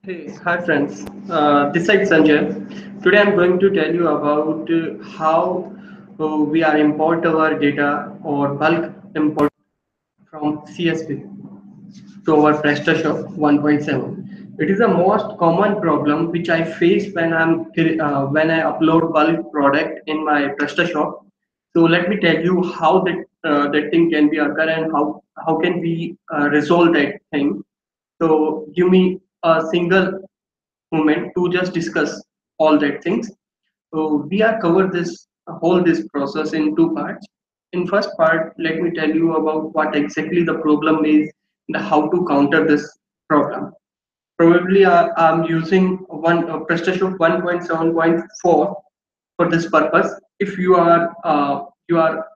Hey, hi friends. This is Sanjay. Today I'm going to tell you about how we are import our data or bulk import from CSV to our Prestashop 1.7. It is the most common problem which I face when I upload bulk product in my Prestashop. So let me tell you how that thing can be occur and how can we resolve that thing. So give me a single moment to just discuss all that things. So we are covered this whole this process in two parts. In first part, let me tell you about what exactly the problem is and how to counter this problem. Probably I'm using one PrestaShop 1.7.4 for this purpose. If you are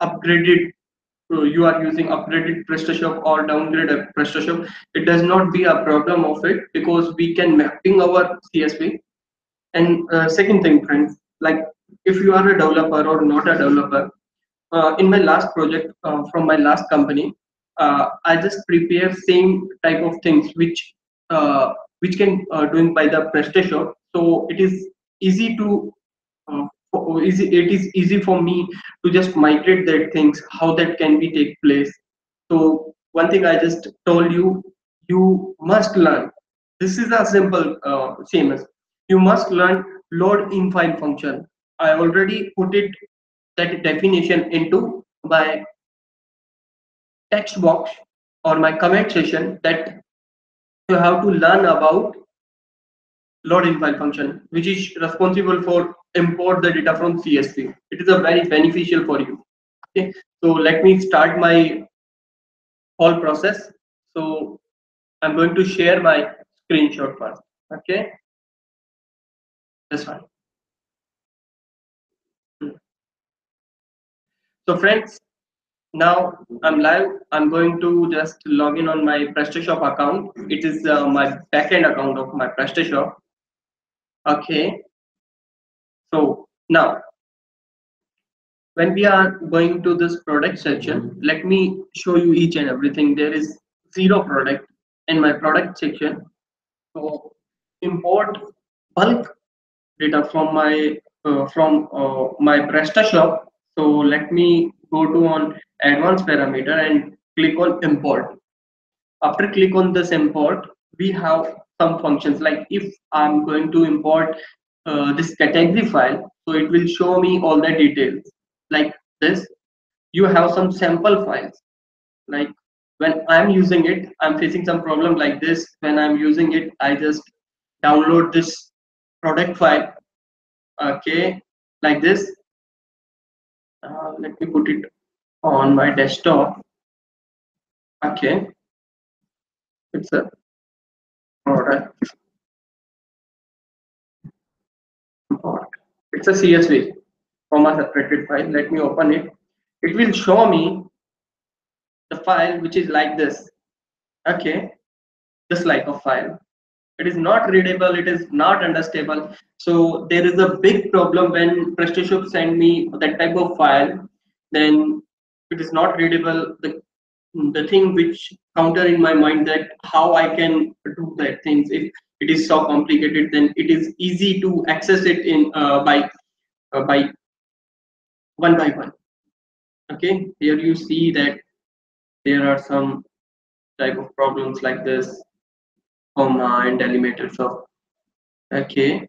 upgraded, you are using upgraded PrestaShop or downgraded PrestaShop, it does not be a problem of it because we can mapping our CSV. And second thing, friends, like if you are a developer or not a developer, in my last project from my last company, I just prepare same type of things which can doing by the Prestashop. So it is easy to it is easy for me to just migrate that things how that can be take place. So one thing I just told you, you must learn. This is a simple same as you must learn load in file function. I already put it that definition into my text box or my comment section that you have to learn about load in file function, which is responsible for import the data from CSV. It is a very beneficial for you. Okay, so let me start my whole process. So I'm going to share my screenshot first. Okay, this one. So friends, now I'm live. I'm going to just log in on my PrestaShop account. It is my backend account of my PrestaShop. Okay, so now when we are going to this product section, let me show you each and everything. There is zero product in my product section. So import bulk data from my PrestaShop. So let me go to on advanced parameter and click on import. After click on this import, we have some functions like if I'm going to import this category file, so it will show me all the details like this. You have some sample files like when I'm using it, I'm facing some problem like this. When I'm using it, I just download this product file, okay, like this. Let me put it on my desktop. Okay, it's a product import. It's a CSV from a separated file. Let me open it. It will show me the file which is like this. Okay, this like a file. It is not readable, it is not understandable. So there is a big problem when PrestaShop send me that type of file, then it is not readable. The thing which counter in my mind that how I can do that things if it is so complicated, then it is easy to access it in by one by one. Okay, here you see that there are some type of problems like this, comma and delimiters of. Okay,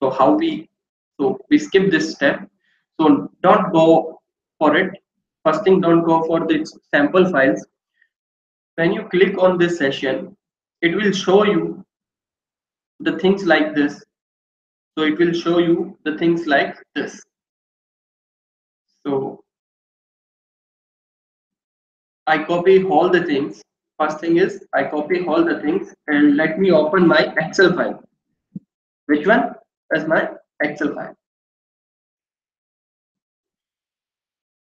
so we skip this step. So don't go for it. First thing, don't go for the sample files. When you click on this session, it will show you the things like this. So it will show you the things like this. So I copy all the things. First thing is I copy all the things and let me open my Excel file. Which one is my Excel file?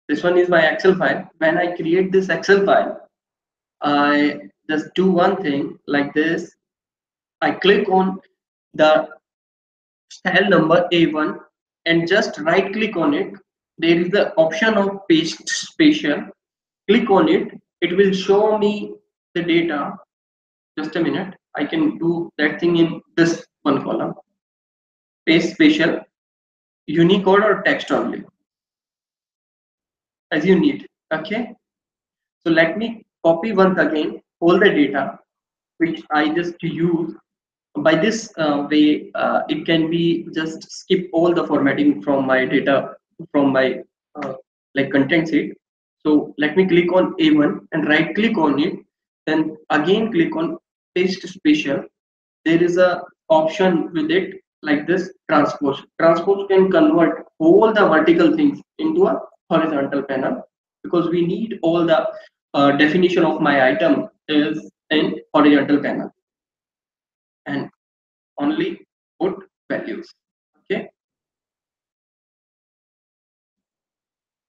This one is my Excel file. When I create this Excel file, I just do one thing like this. I click on the style number A1 and just right click on it. There is the option of paste spatial. Click on it. It will show me the data Just a minute. I can do that thing in this one column. Paste special, Unicode or text only as you need. Okay. So let me copy once again all the data which I just use. By this way, it can be just skip all the formatting from my data from my uh, like content sheet. So let me click on A1 and right click on it. Then again click on paste special. There is a option with it like this transpose. Transpose can convert all the vertical things into a horizontal panel because we need all the definition of my item is in horizontal panel and only put values. Okay,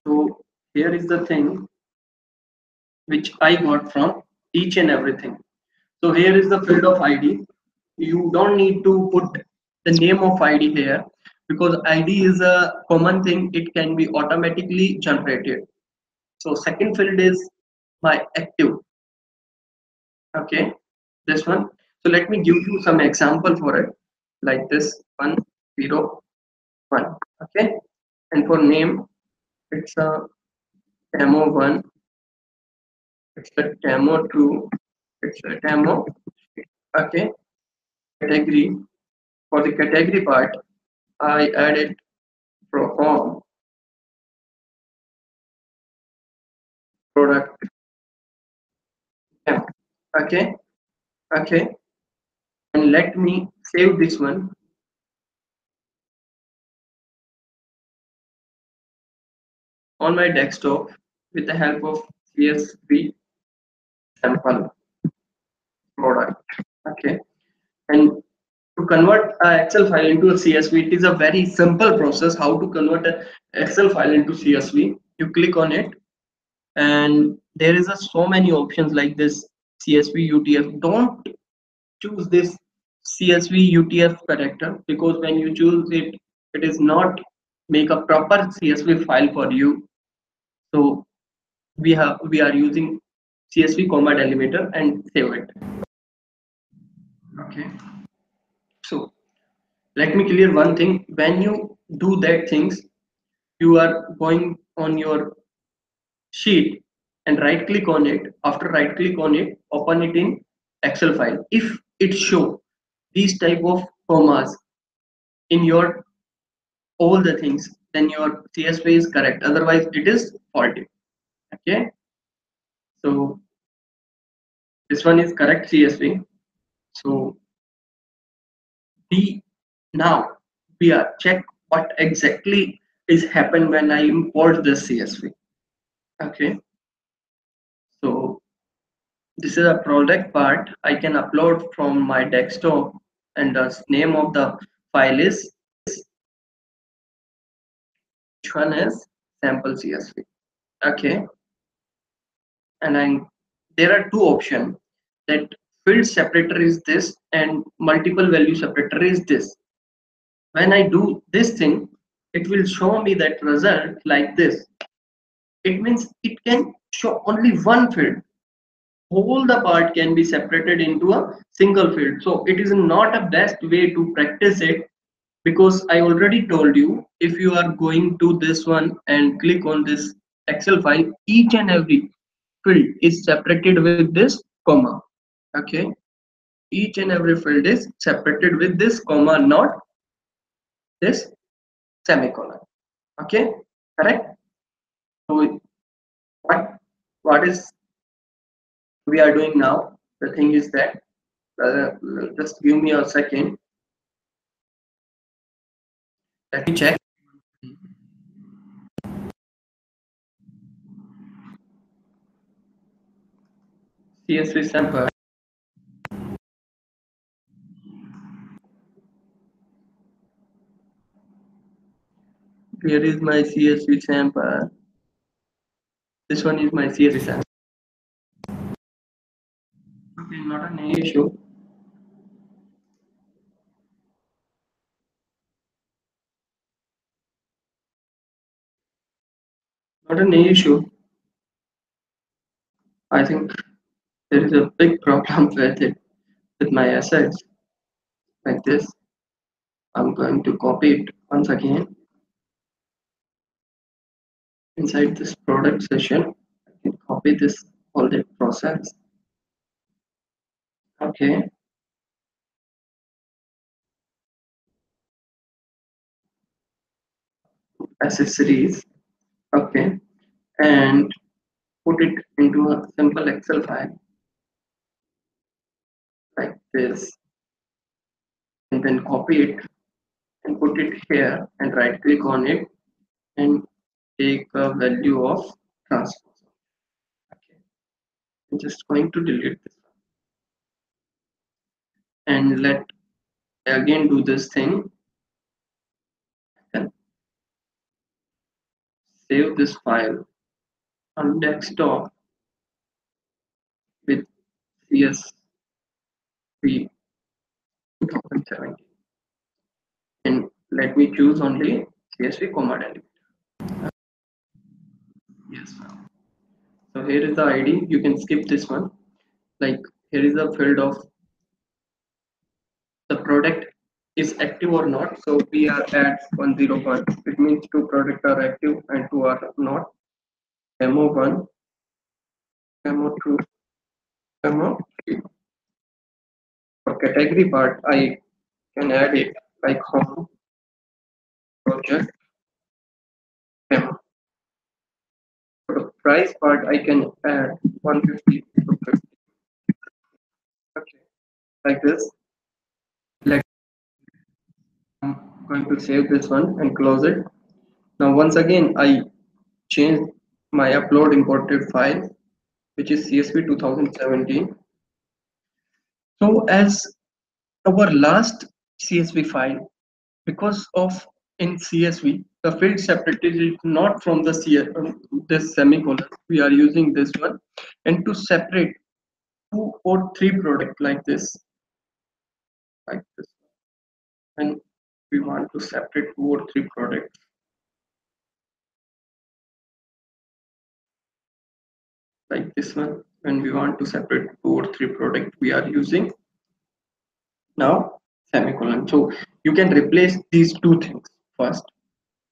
so here is the thing which I got from each and everything. So here is the field of ID. You don't need to put the name of ID here because ID is a common thing. It can be automatically generated. So second field is my active. Okay, this one. So let me give you some example for it, like this 101. Okay, and for name, it's a demo one, it's a demo two, it's a demo. Okay, category. For the category part, I added from product. Yeah. Okay, okay, and let me save this one on my desktop with the help of CSV sample product. Okay, and to convert a Excel file into a CSV, it is a very simple process. How to convert an Excel file into CSV? You click on it, and there is a so many options like this CSV UTF. Don't choose this CSV UTF character because when you choose it, it is not make a proper CSV file for you. So we are using CSV comma delimiter and save it. Okay. So let me clear one thing. When you do that things, you are going on your sheet and right click on it. After right click on it, open it in Excel file. If it show these type of commas in your all the things, then your CSV is correct. Otherwise, it is faulty. Okay. So this one is correct CSV. So the now we are check what exactly is happened when I import this CSV. Okay. So this is a product part I can upload from my desktop and the name of the file is which one is sample CSV. Okay, and there are two options that field separator is this and multiple value separator is this. When I do this thing, it will show me that result like this. It means it can show only one field. All the part can be separated into a single field. So it is not a best way to practice it because I already told you if you are going to this one and click on this Excel file, each and every field is separated with this comma. Okay, each and every field is separated with this comma, not this semicolon. Okay, correct. So what is we are doing now? The thing is that just give me a second. Let me check. CSV sample. Here is my CSV sample. This one is my CSV sample. Okay, not an issue. Not an issue. I think there is a big problem with it. with my assets like this. I'm going to copy it once again inside this product session. I can copy this all the process. Okay, accessories. Okay, and put it into a simple Excel file like this, and then copy it and put it here and right click on it and take a value of transfer. Okay, I'm just going to delete this and let again do this thing and save this file on desktop with CSV 2017 and let me choose only CSV comma delimiter. Yes, ma'am. So here is the ID. You can skip this one. Like here is the field of the product is active or not. So we are at 101. It means two products are active and two are not. Demo 1, demo 2, demo 3. For category part, I can add it like home, project, demo. For the price part, I can add 150 to 50. Okay, like this. Let I'm going to save this one and close it. Now once again, I change my upload imported file, which is CSV 2017. So as our last CSV file, because of in CSV, the field separated is not from the this semicolon. We are using this one, and to separate two or three product like this, and we want to separate two or three products like this one. When we want to separate two or three product, we are using now semicolon. So you can replace these two things first,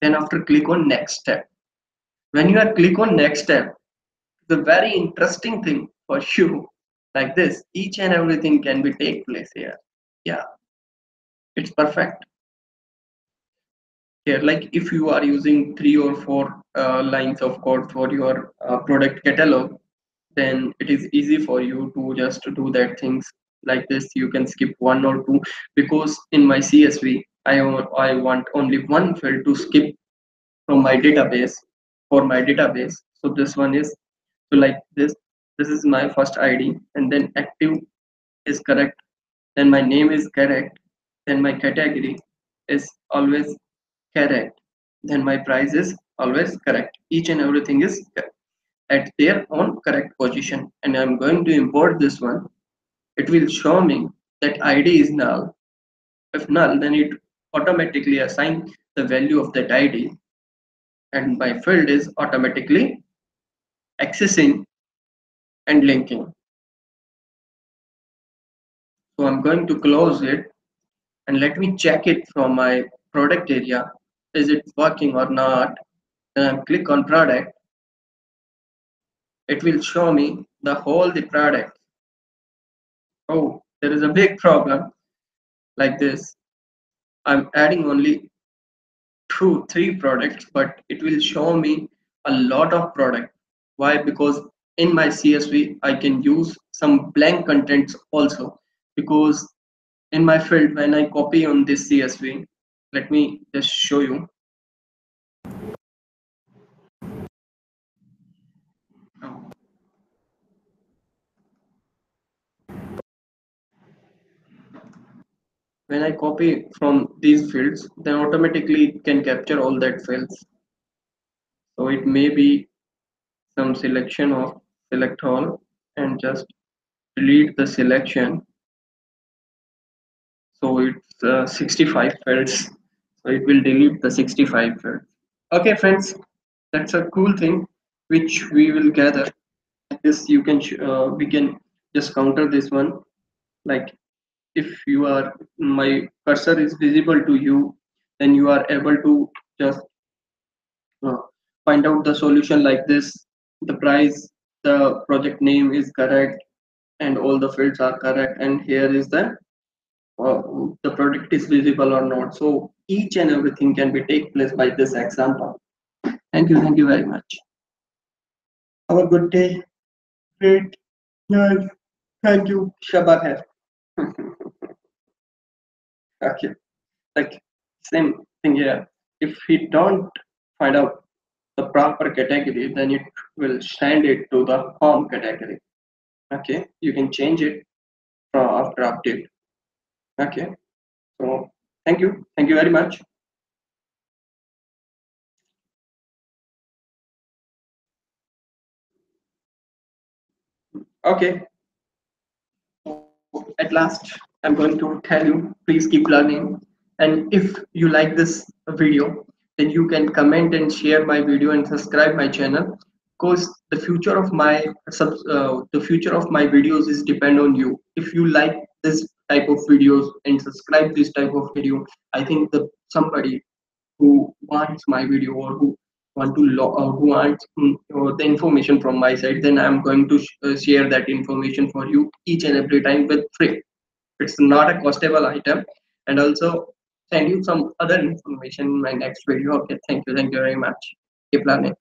then after click on next step. When you are click on next step, the very interesting thing for you like this, each and everything can be take place here. Yeah, it's perfect here. Like if you are using three or four lines of code for your product catalog, then it is easy for you to just do that things like this. You can skip one or two, because in my CSV I want only one field to skip from my database for my database. So this one is, so like this is my first ID, and then active is correct, then my name is correct, then my category is always correct, then my price is always correct. Each and everything is at their own correct position, and I'm going to import this one. It will show me that ID is null. If null, then it automatically assign the value of that ID, and my field is automatically accessing and linking. So I'm going to close it and let me check it from my product area. Is it working or not? Then I click on product. It will show me the whole the product. Oh, there is a big problem like this. I'm adding only two, three products, but it will show me a lot of product. Why? Because in my CSV, I can use some blank contents also, because in my field, when I copy on this CSV, let me just show you. When I copy from these fields, then automatically it can capture all that fields. So it may be some selection of select all and just delete the selection. So it's 65 fields. So it will delete the 65 fields. Okay, friends, that's a cool thing which we will gather. This you can we can just counter this one like if you are my cursor is visible to you, then you are able to just uh, find out the solution like this. The price, the project name is correct, and all the fields are correct, and here is uh, the product is visible or not. So each and everything can be take place by this example. Thank you very much. Have a good day. Great. Yes. Thank you. Shabbat hai. Okay. Like same thing here. If we don't find out the proper category, then it will send it to the home category. Okay. You can change it from after update. Okay. So thank you. Thank you very much. Okay. At last, I'm going to tell you, please keep learning. And if you like this video, then you can comment and share my video and subscribe my channel, because the future of my videos is depend on you. If you like this type of videos and subscribe this type of video, I think that somebody who wants my video, or who who wants the information from my side, then I'm going to share that information for you each and every time with free. It's not a costable item, and also send you some other information in my next video. Okay, thank you very much. Keep learning.